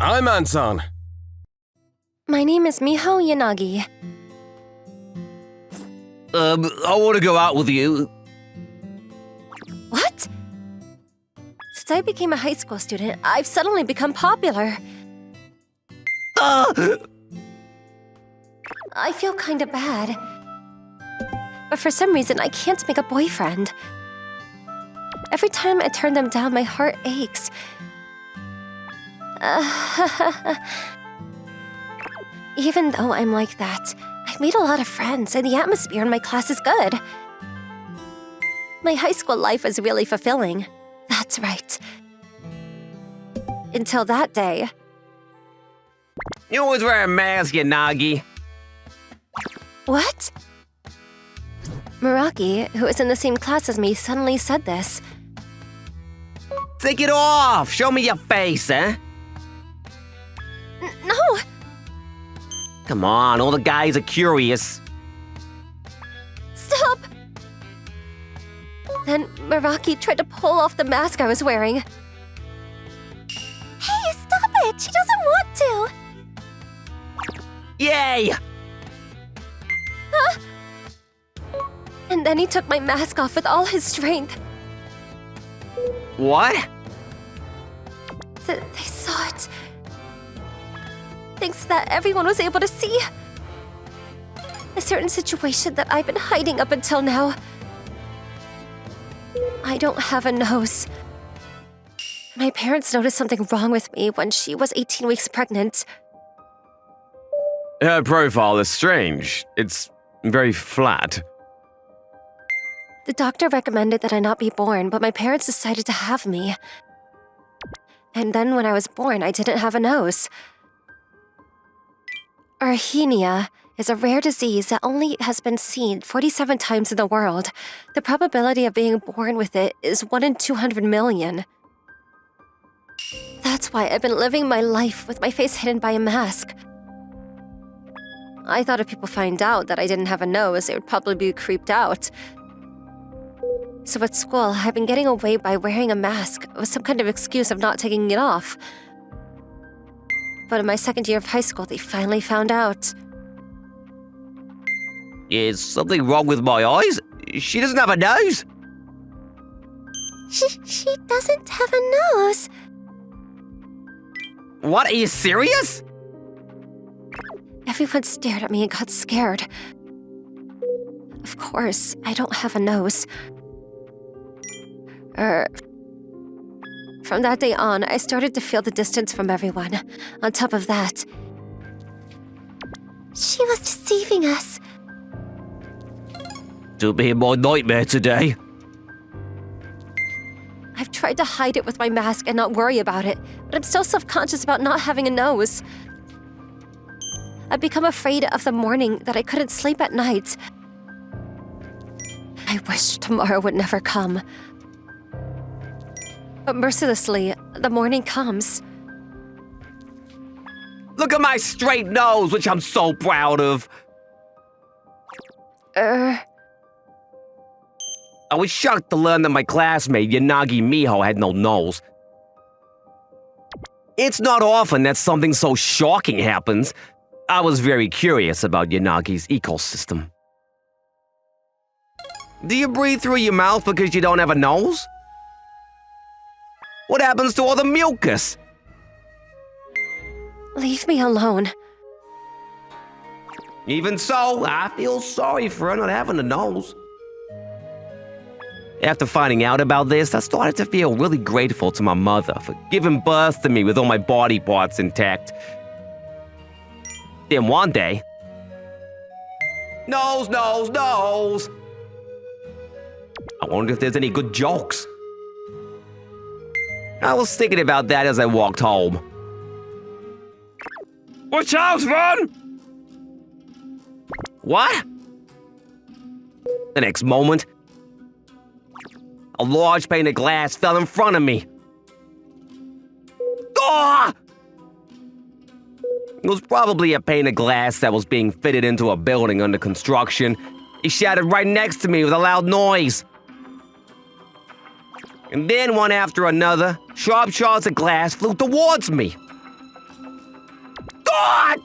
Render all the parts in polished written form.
I'm Anton. My name is Miho Yanagi. I want to go out with you. What? Since I became a high school student, I've suddenly become popular. I feel kinda bad. But for some reason, I can't make a boyfriend. Every time I turn them down, my heart aches. Even though I'm like that, I've made a lot of friends and the atmosphere in my class is good. My high school life was really fulfilling. That's right. Until that day. You always wear a mask, Yanagi. What? Muraki, who is in the same class as me, suddenly said this. Take it off! Show me your face, eh? No! Come on, all the guys are curious. Stop! Then Muraki tried to pull off the mask I was wearing. Hey, stop it! She doesn't want to! Yay! Huh? And then he took my mask off with all his strength. What? They saw it. Thanks to that, everyone was able to see a certain situation that I've been hiding up until now. I don't have a nose. My parents noticed something wrong with me when she was 18 weeks pregnant. Her profile is strange. It's very flat. The doctor recommended that I not be born, but my parents decided to have me. And then when I was born, I didn't have a nose. Arrhythmia is a rare disease that only has been seen 47 times in the world. The probability of being born with it is 1 in 200 million. That's why I've been living my life with my face hidden by a mask. I thought if people find out that I didn't have a nose, they would probably be creeped out. So at school, I've been getting away by wearing a mask with some kind of excuse of not taking it off. But in my second year of high school, they finally found out. Is something wrong with my eyes? She doesn't have a nose. She doesn't have a nose. What, are you serious? Everyone stared at me and got scared. Of course, I don't have a nose. From that day on, I started to feel the distance from everyone. On top of that, she was deceiving us. To be my nightmare today. I've tried to hide it with my mask and not worry about it, but I'm still self-conscious about not having a nose. I've become afraid of the morning that I couldn't sleep at night. I wish tomorrow would never come. But mercilessly, the morning comes. Look at my straight nose, which I'm so proud of. I was shocked to learn that my classmate, Yanagi Miho, had no nose. It's not often that something so shocking happens. I was very curious about Yanagi's ecosystem. Do you breathe through your mouth because you don't have a nose? What happens to all the mucus? Leave me alone. Even so, I feel sorry for her not having a nose. After finding out about this, I started to feel really grateful to my mother for giving birth to me with all my body parts intact. Then one day, nose. I wonder if there's any good jokes. I was thinking about that as I walked home. Watch out, Ron! What? The next moment, a large pane of glass fell in front of me. Ah! It was probably a pane of glass that was being fitted into a building under construction. It shattered right next to me with a loud noise. And then one after another, sharp shards of glass flew towards me. God!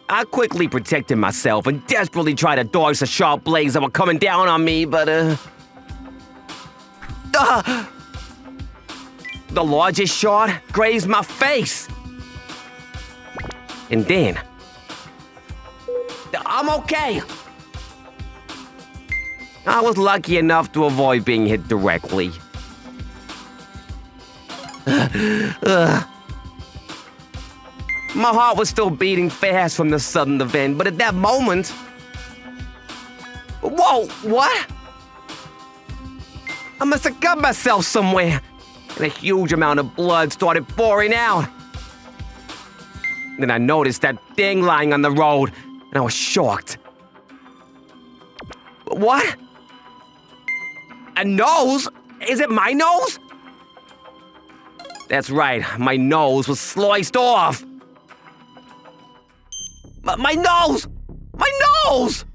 I quickly protected myself and desperately tried to dodge the sharp blades that were coming down on me, but, the largest shot grazed my face. And then, I'm okay. I was lucky enough to avoid being hit directly. My heart was still beating fast from the sudden event, but at that moment... Whoa, what? I must have cut myself somewhere, and a huge amount of blood started pouring out. Then I noticed that thing lying on the road, and I was shocked. What? A nose? Is it my nose? That's right, my nose was sliced off. My nose! My nose!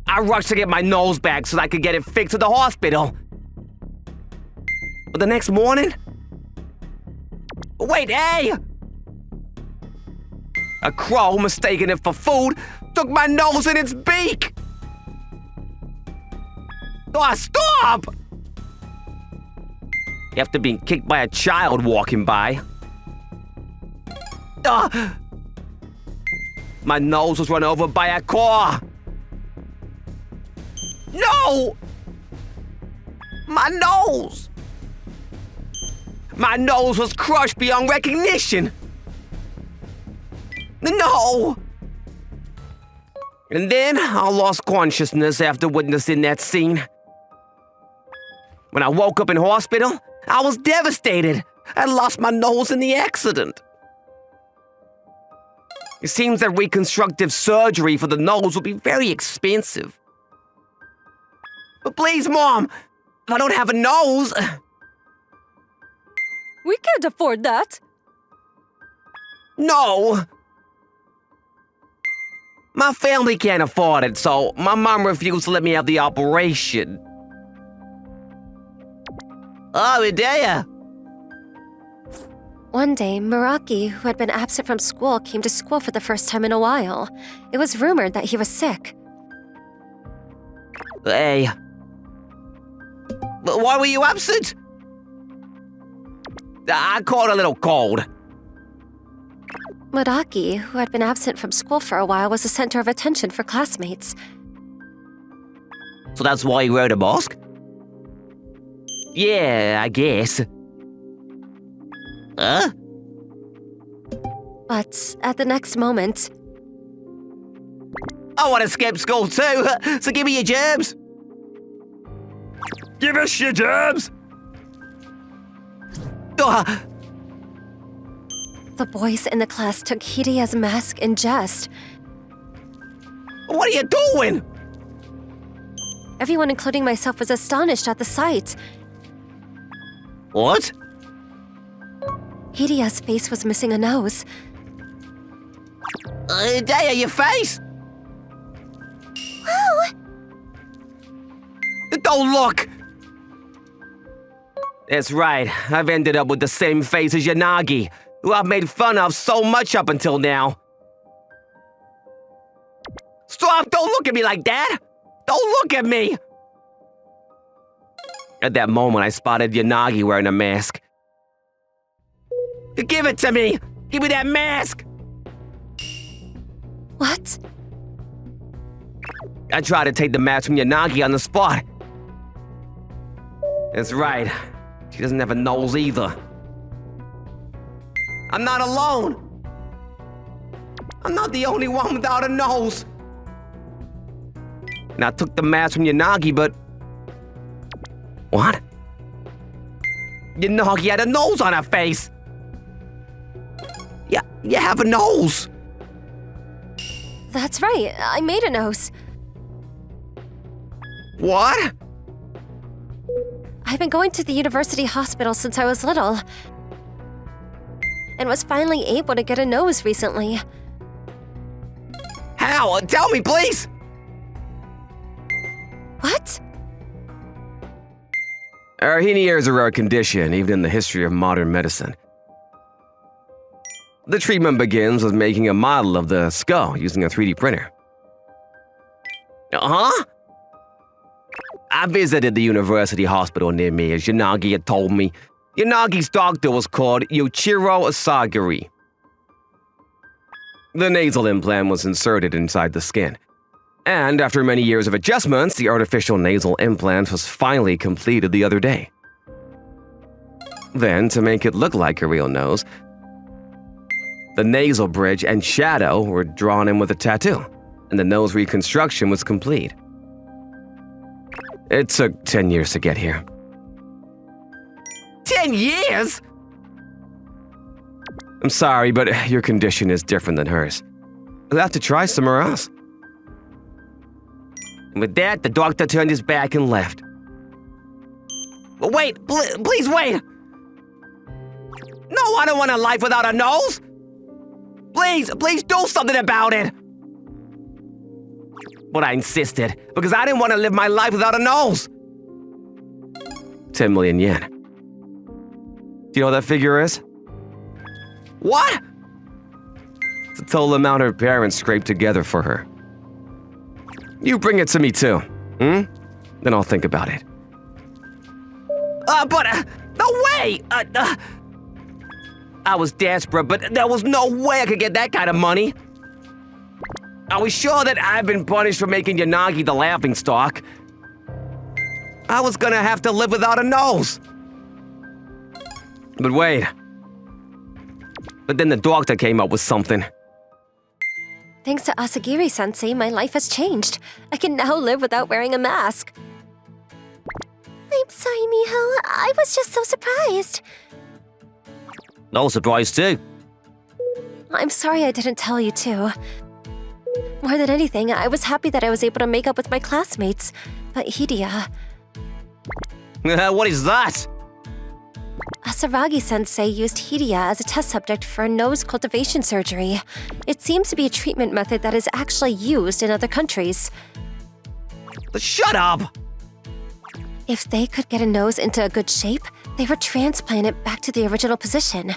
I rushed to get my nose back so that I could get it fixed at the hospital. But the next morning... Wait, hey! A crow, mistaking it for food, took my nose in its beak! Oh, stop! After being kicked by a child walking by. My nose was run over by a car. No! My nose! My nose was crushed beyond recognition. No! And then I lost consciousness after witnessing that scene. When I woke up in hospital, I was devastated. I lost my nose in the accident. It seems that reconstructive surgery for the nose will be very expensive. But please, Mom, if I don't have a nose... We can't afford that. No! My family can't afford it, so my mom refused to let me have the operation. Oh, Hidea! One day, Meraki, who had been absent from school, came to school for the first time in a while. It was rumored that he was sick. Hey. Why were you absent? I caught a little cold. Meraki, who had been absent from school for a while, was the center of attention for classmates. So that's why you wore a mask? Yeah, I guess. Huh? But at the next moment... I want to skip school too, so give me your gerbs. Give us your gerbs! The boys in the class took Hidea's mask in jest. What are you doing? Everyone, including myself, was astonished at the sight. What? Hidea's face was missing a nose. Hidea, your face? Oh! Don't look! That's right, I've ended up with the same face as Yanagi, who I've made fun of so much up until now. Stop! Don't look at me like that! Don't look at me! At that moment, I spotted Yanagi wearing a mask. Give it to me! Give me that mask! What? I tried to take the mask from Yanagi on the spot. That's right. She doesn't have a nose either. I'm not alone. I'm not the only one without a nose. And I took the mask from Yanagi, but... What? Yanagi had a nose on her face. Yeah, you have a nose. That's right, I made a nose. What? I've been going to the university hospital since I was little. And was finally able to get a nose recently. How? Tell me, please! What? Hernia is a rare condition, even in the history of modern medicine. The treatment begins with making a model of the skull using a 3D printer. Huh? I visited the university hospital near me, as Yanagi had told me. Yanagi's doctor was called Yuichiro Asagiri. The nasal implant was inserted inside the skin. And after many years of adjustments, the artificial nasal implant was finally completed the other day. Then, to make it look like a real nose, the nasal bridge and shadow were drawn in with a tattoo, and the nose reconstruction was complete. It took 10 years to get here. 10 years? I'm sorry, but your condition is different than hers. You'll have to try somewhere else. With that, the doctor turned his back and left. But wait, please wait! No, I don't want a life without a nose! Please do something about it! But I insisted, because I didn't want to live my life without a nose! 10 million yen. Do you know what that figure is? What? It's the total amount her parents scraped together for her. You bring it to me too, Then I'll think about it. No way! I was desperate, but there was no way I could get that kind of money. I was sure that I've been punished for making Yanagi the laughingstock. I was gonna have to live without a nose. But wait. But then the doctor came up with something. Thanks to Asagiri-sensei, my life has changed. I can now live without wearing a mask. I'm sorry, Miho. I was just so surprised. No surprise, too. I'm sorry I didn't tell you, too. More than anything, I was happy that I was able to make up with my classmates. But Hidia... What is that? Asaragi-sensei used Hidia as a test subject for a nose cultivation surgery. It seems to be a treatment method that is actually used in other countries. Shut up! If they could get a nose into a good shape, they would transplant it back to the original position.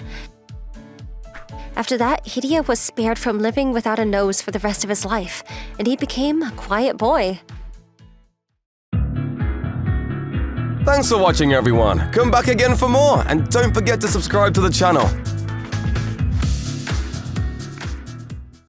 After that, Hidia was spared from living without a nose for the rest of his life, and he became a quiet boy. Thanks for watching, everyone. Come back again for more, and don't forget to subscribe to the channel.